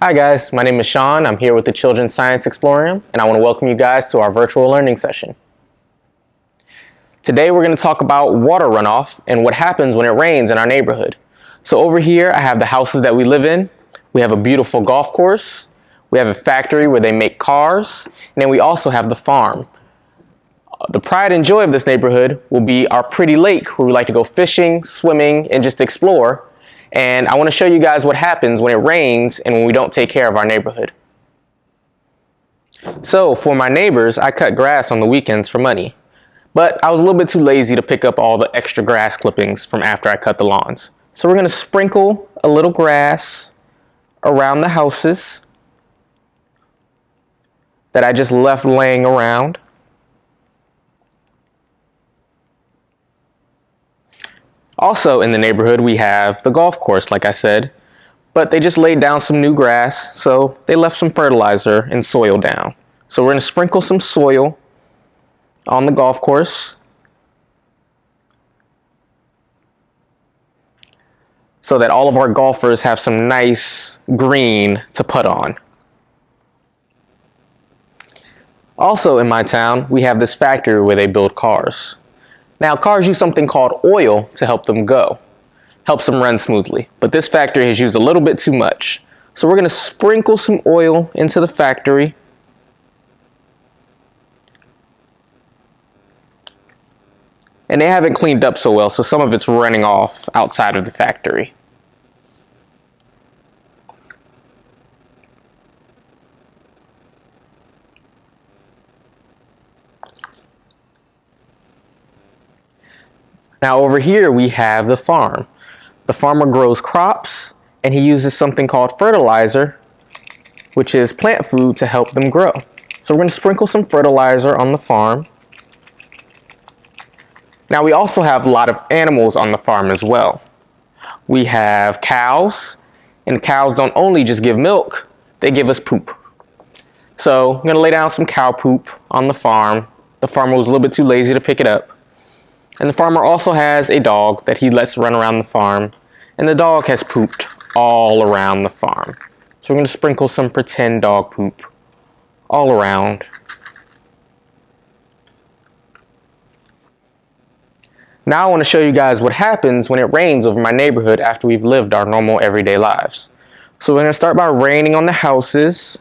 Hi guys, my name is Sean. I'm here with the Children's Science Explorium, and I want to welcome you guys to our virtual learning session. Today we're going to talk about water runoff and what happens when it rains in our neighborhood. So over here I have the houses that we live in. We have a beautiful golf course. We have a factory where they make cars, and then we also have the farm. The pride and joy of this neighborhood will be our pretty lake where we like to go fishing, swimming, and just explore. And I want to show you guys what happens when it rains and when we don't take care of our neighborhood. So for my neighbors, I cut grass on the weekends for money. But I was a little bit too lazy to pick up all the extra grass clippings from after I cut the lawns. So we're going to sprinkle a little grass around the houses that I just left laying around. Also in the neighborhood we have the golf course, like I said, but they just laid down some new grass, so they left some fertilizer and soil down. So we're going to sprinkle some soil on the golf course so that all of our golfers have some nice green to putt on. Also in my town, we have this factory where they build cars. Now, cars use something called oil to help them go, helps them run smoothly, but this factory has used a little bit too much. So we're going to sprinkle some oil into the factory. And they haven't cleaned up so well, so some of it's running off outside of the factory. Now over here we have the farm. The farmer grows crops and he uses something called fertilizer, which is plant food, to help them grow. So we're going to sprinkle some fertilizer on the farm. Now we also have a lot of animals on the farm as well. We have cows, and cows don't only just give milk, they give us poop. So I'm going to lay down some cow poop on the farm. The farmer was a little bit too lazy to pick it up. And the farmer also has a dog that he lets run around the farm, and the dog has pooped all around the farm. So we're going to sprinkle some pretend dog poop all around. Now I want to show you guys what happens when it rains over my neighborhood after we've lived our normal everyday lives. So we're going to start by raining on the houses.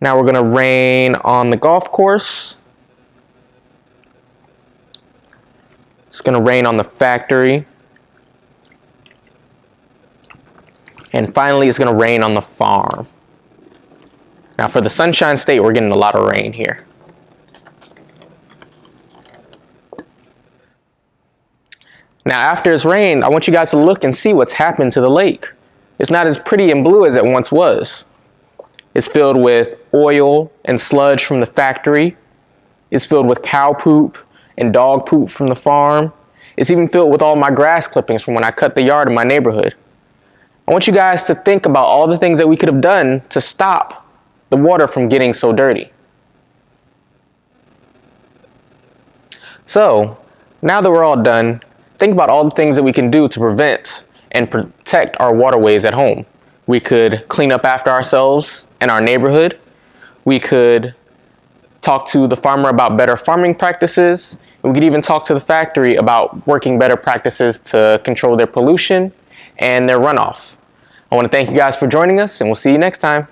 Now we're going to rain on the golf course. It's going to rain on the factory. And finally, it's going to rain on the farm. Now for the Sunshine State, we're getting a lot of rain here. Now after it's rained, I want you guys to look and see what's happened to the lake. It's not as pretty and blue as it once was. It's filled with oil and sludge from the factory. It's filled with cow poop and dog poop from the farm. It's even filled with all my grass clippings from when I cut the yard in my neighborhood. I want you guys to think about all the things that we could have done to stop the water from getting so dirty. So, now that we're all done, think about all the things that we can do to prevent and protect our waterways at home. We could clean up after ourselves in our neighborhood. We could talk to the farmer about better farming practices. We could even talk to the factory about working better practices to control their pollution and their runoff. I want to thank you guys for joining us, and we'll see you next time.